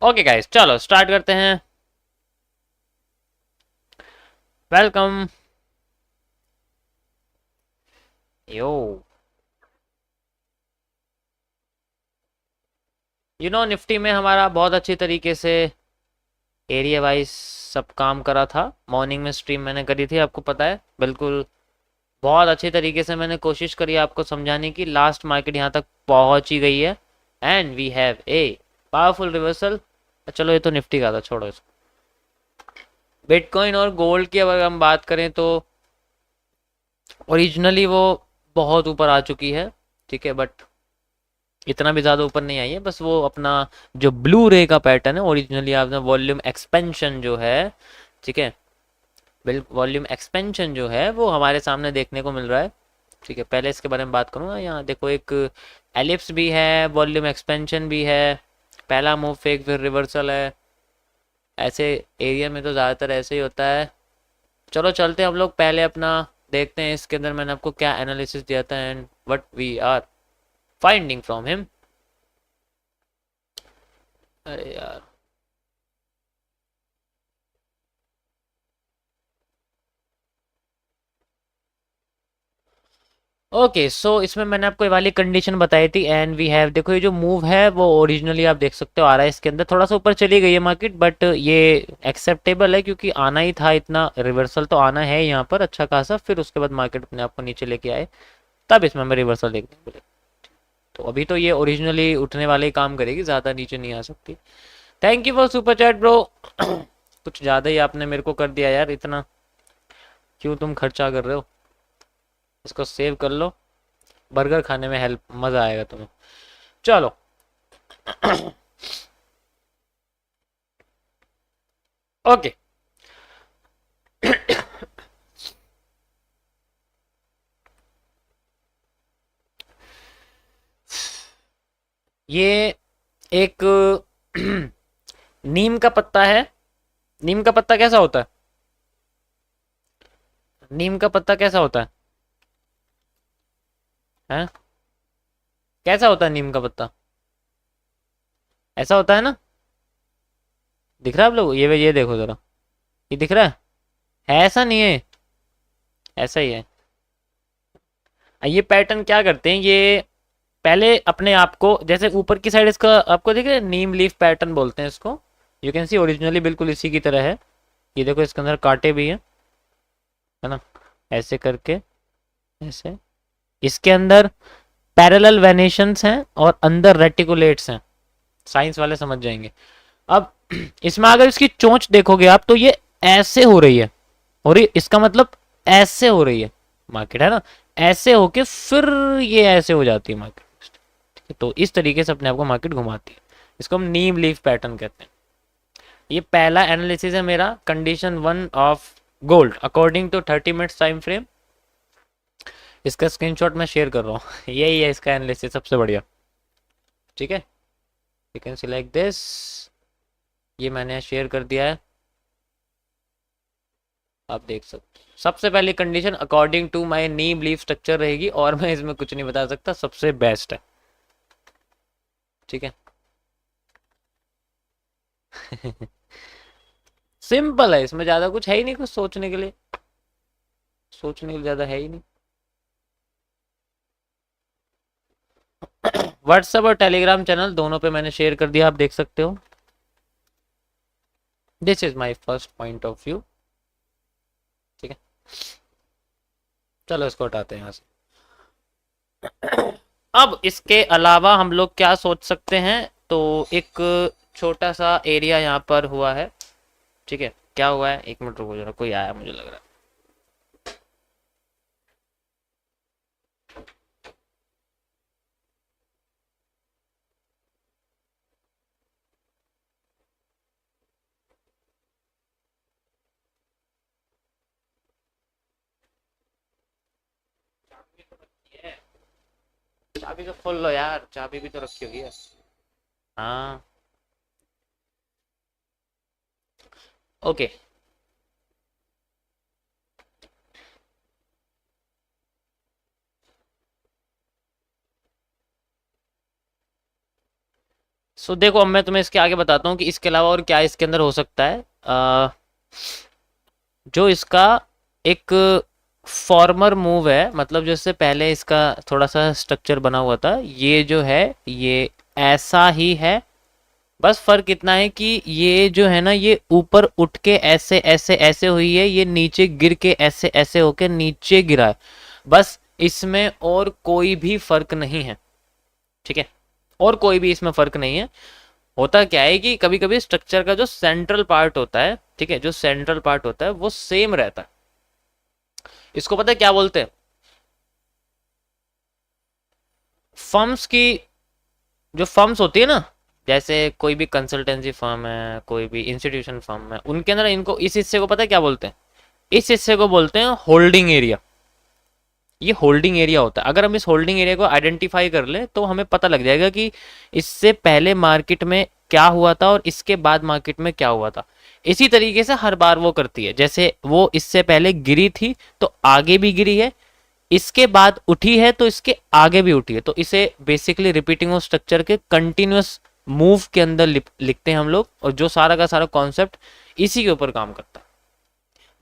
Okay guys, चलो start करते हैं। वेलकम। यो। निफ्टी में हमारा बहुत अच्छी तरीके से एरिया वाइज सब काम करा था। मॉर्निंग में स्ट्रीम मैंने करी थी, आपको पता है बिल्कुल। बहुत अच्छी तरीके से मैंने कोशिश करी आपको समझाने की। लास्ट मार्केट यहाँ तक पहुंच ही गई है and we have a powerful reversal. चलो ये तो निफ्टी का था, छोड़ो इसको। बिटकॉइन और गोल्ड की अगर हम बात करें तो ओरिजिनली वो बहुत ऊपर आ चुकी है, ठीक है, बट इतना भी ज़्यादा ऊपर नहीं आई है। बस वो अपना जो ब्लू रे का पैटर्न है, ओरिजिनली आपने वॉल्यूम एक्सपेंशन जो है, ठीक है, वॉल्यूम एक्सपेंशन जो है वो हमारे सामने देखने को मिल रहा है। ठीक है, पहले इसके बारे में बात करूँगा। यहाँ देखो एक एलिप्स भी है, वॉल्यूम एक्सपेंशन भी है, पहला मूव फेक फिर रिवर्सल है। ऐसे एरिया में तो ज़्यादातर ऐसे ही होता है। चलो चलते हैं हम लोग, पहले अपना देखते हैं इसके अंदर मैंने आपको क्या एनालिसिस दिया था and what we are finding from him. अरे यार, ओके सो इसमें मैंने आपको ये वाली कंडीशन बताई थी एंड वी हैव, देखो ये जो मूव है वो ओरिजिनली आप देख सकते हो आ रहा है इसके अंदर। थोड़ा सा ऊपर चली गई है मार्केट, बट ये एक्सेप्टेबल है क्योंकि आना ही था, इतना रिवर्सल तो आना है यहाँ पर अच्छा खासा। फिर उसके बाद मार्केट अपने आप को नीचे लेके आए, तब इसमें हमें रिवर्सल देखने को मिले। तो अभी तो ये ओरिजिनली उठने वाले ही काम करेगी, ज़्यादा नीचे नहीं आ सकती। Thank you for super chat bro. कुछ ज़्यादा ही आपने मेरे को कर दिया यार, इतना क्यों तुम खर्चा कर रहे हो। इसको सेव कर लो, बर्गर खाने में हेल्प, मज़ा आएगा तुम्हें। चलो। ओके। ये एक नीम का पत्ता है। नीम का पत्ता कैसा होता है? नीम का पत्ता कैसा होता है? हैं? कैसा होता है नीम का पत्ता? ऐसा होता है ना? दिख रहा है आप लोग? ये देखो जरा, ये दिख रहा है ऐसा नहीं है, ऐसा ही है। ये पैटर्न क्या करते हैं, ये पहले अपने आप को, जैसे ऊपर की साइड इसका आपको दिख रहा है, नीम लीफ पैटर्न बोलते हैं इसको। यू कैन सी ओरिजिनली बिल्कुल इसी की तरह है। ये देखो इसके अंदर कांटे भी हैं, है ना, ऐसे करके, ऐसे। इसके अंदर पैरेलल वेनेशंस हैं और अंदर रेटिकुलेट्स हैं। साइंस वाले समझ जाएंगे। अब इसमें अगर इसकी चोंच देखोगे आप तो ये ऐसे हो रही है, और ये इसका मतलब ऐसे हो रही है मार्केट, है ना। ऐसे होके फिर ये ऐसे हो जाती है मार्केट। ठीक है, तो इस तरीके से अपने आप को मार्केट घुमाती है। इसको हम नीम लीफ पैटर्न कहते हैं। ये पहला एनालिसिस है मेरा, condition one of gold according to 30 minutes time frame. इसका स्क्रीनशॉट मैं शेयर कर रहा हूँ। यही है इसका एनालिसिस सबसे बढ़िया। ठीक है, यू कैन सिलेक्ट दिस। ये मैंने शेयर कर दिया है, आप देख सकते हो। सबसे पहली कंडीशन अकॉर्डिंग टू माय नी बिलीफ स्ट्रक्चर रहेगी, और मैं इसमें कुछ नहीं बता सकता, सबसे बेस्ट है। ठीक है। सिंपल है, इसमें ज्यादा कुछ है ही नहीं, कुछ सोचने के लिए, सोचने के लिए ज्यादा है ही नहीं। व्हाट्सएप और टेलीग्राम चैनल दोनों पे मैंने शेयर कर दिया, आप देख सकते हो। This is my first point of view. ठीक है, चलो इसको हटाते हैं यहाँ से। अब इसके अलावा हम लोग क्या सोच सकते हैं, तो एक छोटा सा एरिया यहाँ पर हुआ है। ठीक है, क्या हुआ है, एक मिनट रुको जरा, कोई आया मुझे लग रहा है। चाबी तो खोल लो यार, चाबी भी तो रखी होगी यार। हाँ। ओके। सो देखो, अब मैं तुम्हें इसके आगे बताता हूँ कि इसके अलावा और क्या इसके अंदर हो सकता है। जो इसका एक फॉर्मर मूव है, मतलब जैसे पहले इसका थोड़ा सा स्ट्रक्चर बना हुआ था, ये जो है ये ऐसा ही है। बस फर्क इतना है कि ये जो है ना, ये ऊपर उठ के ऐसे ऐसे ऐसे हुई है, ये नीचे गिर के ऐसे ऐसे होके नीचे गिरा है। बस इसमें और कोई भी फर्क नहीं है, ठीक है, और कोई भी इसमें फर्क नहीं है। होता क्या है कि कभी कभी स्ट्रक्चर का जो सेंट्रल पार्ट होता है, ठीक है, जो सेंट्रल पार्ट होता है वो सेम रहता है। इसको पता है क्या बोलते हैं? फर्म्स की, जो फर्म्स होती है ना, जैसे कोई भी कंसल्टेंसी फर्म है, कोई भी इंस्टीट्यूशन फर्म है, उनके अंदर इनको इस हिस्से को पता है क्या बोलते हैं? इस हिस्से को बोलते हैं होल्डिंग एरिया। ये होल्डिंग एरिया होता है। अगर हम इस होल्डिंग एरिया को आइडेंटिफाई कर ले तो हमें पता लग जाएगा कि इससे पहले मार्केट में क्या हुआ था और इसके बाद मार्केट में क्या हुआ था। इसी तरीके से हर बार वो करती है। जैसे वो इससे पहले गिरी थी तो आगे भी गिरी है, इसके बाद उठी है तो इसके आगे भी उठी है। तो इसे बेसिकली रिपीटिंग ऑफ स्ट्रक्चर के कंटिन्यूअस मूव के अंदर लिखते हैं हम लोग, और जो सारा का सारा कॉन्सेप्ट इसी के ऊपर काम करता है।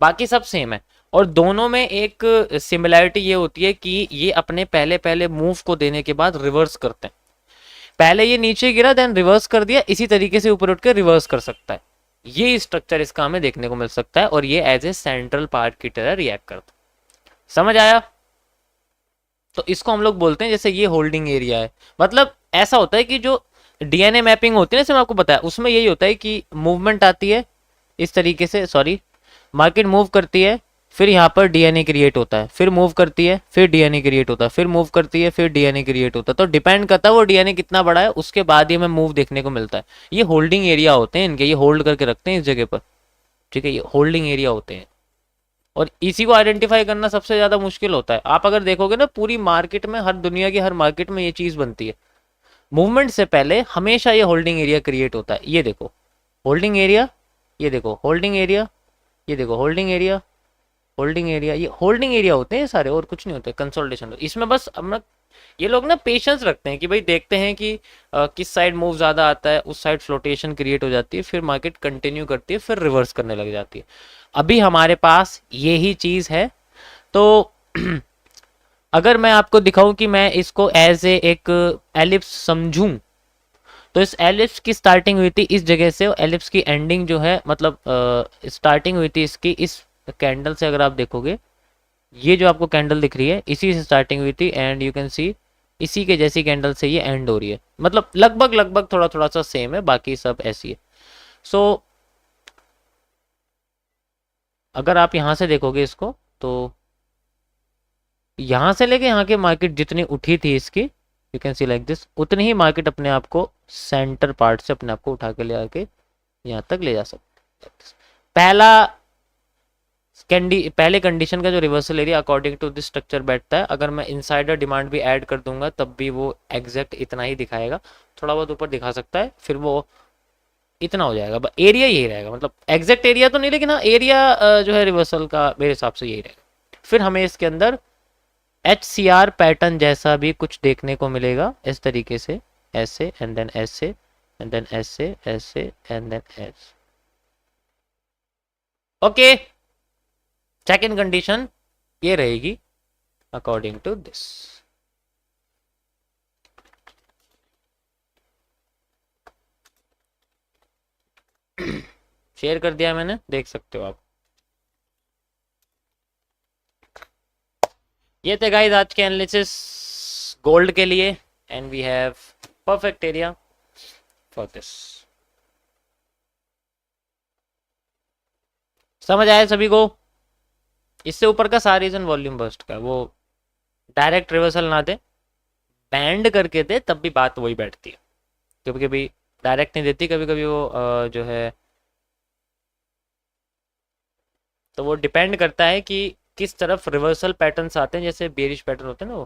बाकी सब सेम है, और दोनों में एक सिमिलैरिटी ये होती है कि ये अपने पहले पहले मूव को देने के बाद रिवर्स करते हैं। पहले ये नीचे गिरा, देन रिवर्स कर दिया, इसी तरीके से ऊपर उठ के रिवर्स कर सकता है। ये स्ट्रक्चर इसका हमें देखने को मिल सकता है, और ये एज ए सेंट्रल पार्ट की तरह रिएक्ट करता है। समझ आया? तो इसको हम लोग बोलते हैं, जैसे ये होल्डिंग एरिया है। मतलब ऐसा होता है कि जो डीएनए मैपिंग होती है ना, जैसे मैं आपको बताया, उसमें यही होता है कि मूवमेंट आती है इस तरीके से, सॉरी, मार्केट मूव करती है, फिर यहाँ पर डीएनए क्रिएट होता है, फिर मूव करती है, फिर डीएनए क्रिएट होता है, फिर मूव करती है, फिर डीएनए क्रिएट होता है। तो डिपेंड करता है वो डीएनए कितना बड़ा है, उसके बाद ही हमें मूव देखने को मिलता है। ये होल्डिंग एरिया होते हैं इनके, ये होल्ड करके रखते हैं इस जगह पर, ठीक है, ये होल्डिंग एरिया होते हैं। और इसी को आइडेंटिफाई करना सबसे ज़्यादा मुश्किल होता है। आप अगर देखोगे ना, पूरी मार्केट में, हर दुनिया की हर मार्केट में ये चीज़ बनती है। मूवमेंट से पहले हमेशा ये होल्डिंग एरिया क्रिएट होता है। ये देखो होल्डिंग एरिया, ये देखो होल्डिंग एरिया, ये देखो होल्डिंग एरिया, होल्डिंग एरिया, ये होल्डिंग एरिया होते हैं सारे, और कुछ नहीं होते। कंसोलिडेशन इसमें बस अपना, ये लोग ना पेशेंस रखते हैं कि भाई देखते हैं कि किस साइड मूव ज़्यादा आता है, उस साइड फ्लोटेशन क्रिएट हो जाती है, फिर मार्केट कंटिन्यू करती है, फिर रिवर्स करने लग जाती है। अभी हमारे पास यही चीज़ है। तो अगर मैं आपको दिखाऊं कि मैं इसको एज ए एक एलिप्स समझूं, तो इस एलिप्स की स्टार्टिंग हुई थी इस जगह से, एलिप्स की एंडिंग जो है, मतलब स्टार्टिंग हुई थी इसकी इस कैंडल से। अगर आप देखोगे, ये जो आपको कैंडल दिख रही है, इसी से स्टार्टिंग हुई थी, एंड यू कैन सी इसी के जैसी कैंडल से ये एंड हो रही है। मतलब लगभग लगभग थोड़ा थोड़ा सा सेम है, बाकी सब ऐसी है। सो अगर आप यहाँ से देखोगे इसको, तो यहाँ से लेके यहाँ की मार्केट जितनी उठी थी इसकी, you can see like this, उतनी ही मार्केट अपने आप को सेंटर पार्ट से अपने आप को उठा के ले आके यहाँ तक ले जा सकते। पहला पहले कंडीशन का जो reversal area according to this structure बैठता है, अगर मैं इनसाइडर डिमांड भी ऐड कर दूंगा तब भी वो एग्जैक्ट इतना ही दिखाएगा। थोड़ा बहुत ऊपर दिखा सकता है, फिर वो इतना हो जाएगा। एरिया यही रहेगा, मतलब एग्जैक्ट एरिया तो नहीं, लेकिन हाँ एरिया जो है रिवर्सल का मेरे हिसाब से यही रहेगा। फिर हमें इसके अंदर HCR पैटर्न जैसा भी कुछ देखने को मिलेगा, इस तरीके से, ऐसे एंड देन ऐसे एंड देन ऐसे, ऐसे एंड देन ऐसे। ओके, सेकंड कंडीशन ये रहेगी अकॉर्डिंग टू दिस। शेयर कर दिया मैंने, देख सकते हो आप। ये थे गाइस आज के एनालिसिस गोल्ड के लिए, and we have perfect area for this. समझ आया सभी को? इससे ऊपर का सारा रीजन वॉल्यूम बर्स्ट का, वो डायरेक्ट रिवर्सल ना दे, बैंड करके दे, तब भी बात वही बैठती है। कभी कभी डायरेक्ट नहीं देती, कभी कभी वो जो है, तो वो डिपेंड करता है कि किस तरफ रिवर्सल पैटर्न्स आते हैं। जैसे बेरिश पैटर्न होते हैं ना,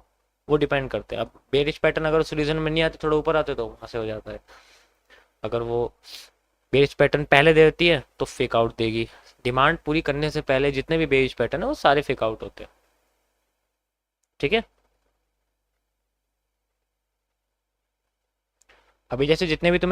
वो डिपेंड करते हैं। अब बेरिश पैटर्न अगर उस रीजन में नहीं आते, थोड़ा ऊपर आते, तो वहाँ से हो जाता है। अगर वो बेरिश पैटर्न पहले दे देती है तो फेक आउट देगी। डिमांड पूरी करने से पहले जितने भी बेरिश पैटर्न है वो सारे फेक आउट होते हैं, ठीक है। अभी जैसे जितने भी तुम्हें